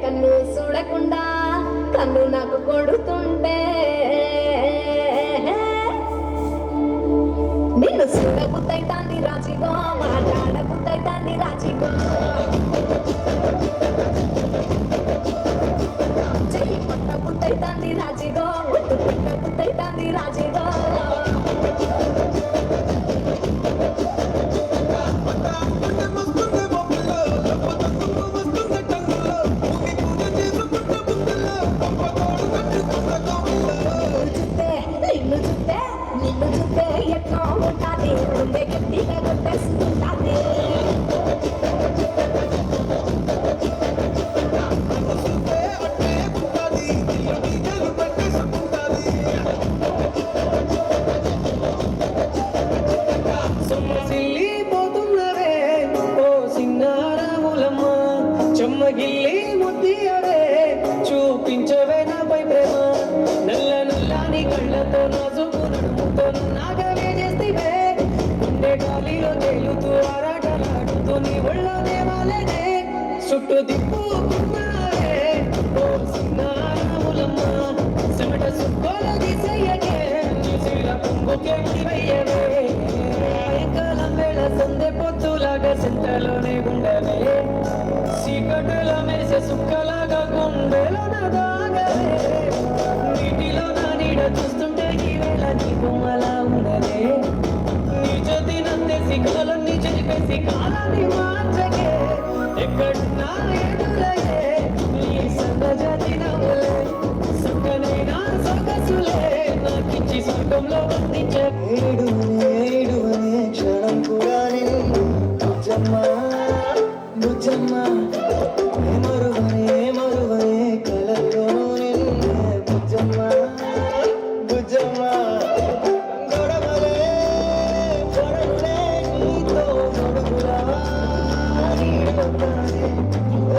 కన్ను చూడకుండా కన్ను నాకు కొడుతుంటే నిన్ను చూడబుద్దైతాంది రాజిగో మాట్లాడబుద్దైతాంది రాజిగో చెయ్యి పట్టబుద్దైతాంది రాజిగో ముట్టు పెట్టబుద్దైతాంది రాజిగో చెమ్మగిల్లి ముద్దియవే చూపించవే నాపై ప్రేమ నల్ల నల్లని కళ్ళతో నాజుకు నడుముతో నాగవే చేస్తేవే గుండె గాలిలో తేలుతూ ఆరాటలాడుతూ నీ ఒళ్ళోనే వాలేనే చుట్టూ దిప్పుకున్నావే ఓ సిన్నారములమ్మ చెమట సుక్కోలు తీసేయకే నీ శీల కుంగుకే ముడివయ్యవే సాయంకాలం వేళ సందె పొత్తులాగా సెంటలోనే ఉండవే చీకటిలో మెరిసే సుక్కలాగా గుండెలో దాగవే నీటిలో నా నీడ చూస్తుంటే ఈ వేళ నీ బొమ్మలా ఉన్నదే నీ జ్యోతి నందేసి కాలాన్ని చెరిపేసి కాలాన్ని మార్చకే ఎక్కడున్నా ఎదురయ్యే నీ సన్నజాతి నవ్వులే సుక్కనైనా సొగసులే నాకిచ్చి స్వర్గంలో బంధించే ఏడు అనే క్షణం కూడా నిన్ను బుజ్జమ్మ మరువనే కలలోను నిన్నే బుజ్జమ్మ గొడవలే నీతో గొడుగులా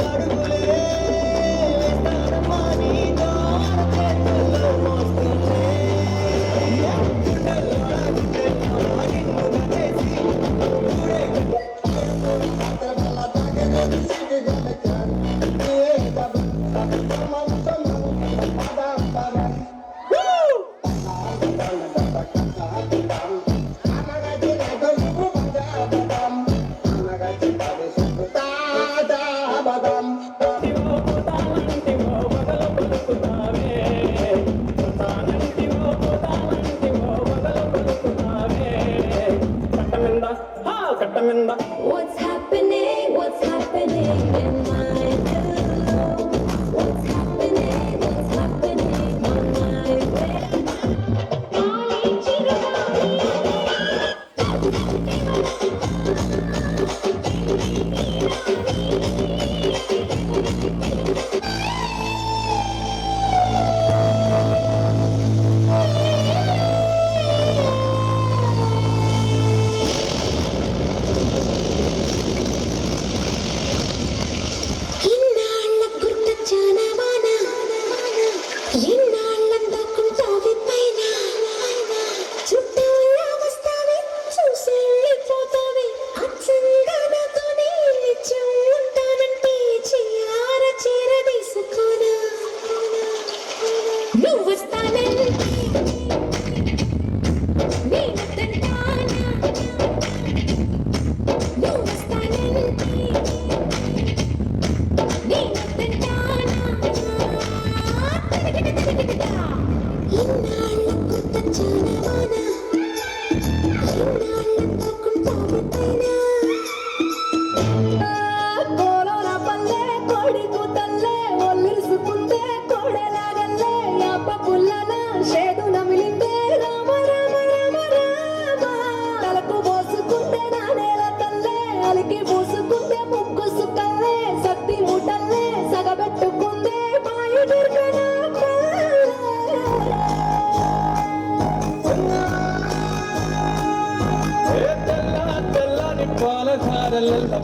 అడుగులే వేస్తానమ్మా నీతో చేతుల్లో మోస్తుంటే What's happening? What's happening in my pillow? What's happening? What's happening on my bed?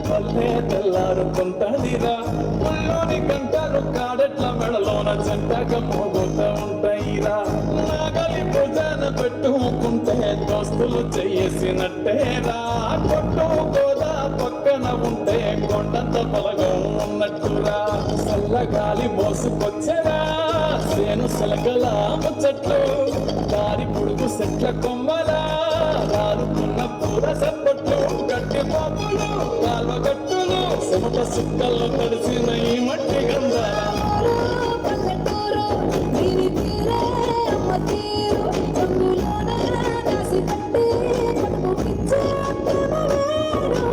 పల్లె తెల్లారుకుంటదిరా ముల్లోని గంటలు కాడెట్ల మెడలోన చెంటగా మోగుతూ ఉంటాయిరా నాగలి భుజాన పెట్టుకుంటే దోస్తులు చేసినట్టేరా కొట్టు గోదా పక్కన ఉంటే కొండంత బలగం ఉన్నట్టురా చల్లగాలి మోసుకొచ్చరా సేను సెలకల ముచ్చట్లు దారి పొడుగు సెట్ల కొమ్మలా రాలుతున్న పూర సప్పట్లు గట్టి పాపులు కాల్వగట్టులు చెమట సుక్కల్లో తడిసిన ఈ మట్టి గంధాల పల్లెటూరు దీని తీరే అమ్మ తీరు అందులోన దాసి పట్టి పట్టుకు పిచ్చే ప్రేమ వేరు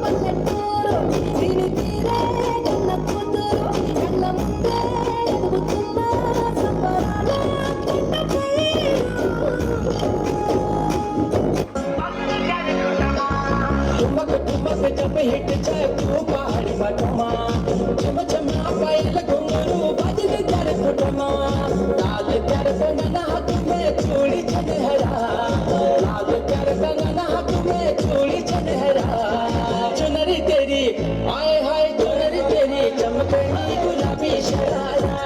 పల్లెటూరు దీని తీరే కన్న కూతురు కళ్ళ ముందే ఎదుగుతున్న సంబరాల కింద ठुमक जब हिट जाए तू पहाड़ी बटमा चम चम पायल घुंघरू बजल कर फुटमा लाल कर कंगना हाथ में चूड़ी चनहरा लाल कर कंगना हाथ में चूड़ी चनहरा चुनरी तेरी हाय हाय चुनरी तेरी चमकनी गुलाबी शरारा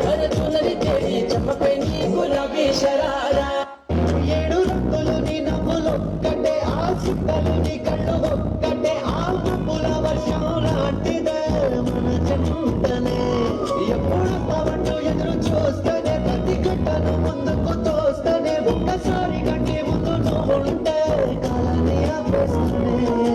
अरे चुनरी तेरी चमकनी गुलाबी शरारा ఏడు రంగులు నీ నవ్వులొక్కటే ఆ చుక్కలు నీ కళ్ళు ఒక్కటే ఆ పువ్వుల వర్షం లాంటిదే మన చెంతనే ఎప్పుడు పవన్ను ఎదురు చూస్తేనే ప్రతి గంటను ముందుకు తోస్తేనే ఒక్కసారి కంటే ముందు నువ్వు ఉంటే కాలాన్ని ఆపేస్తూనే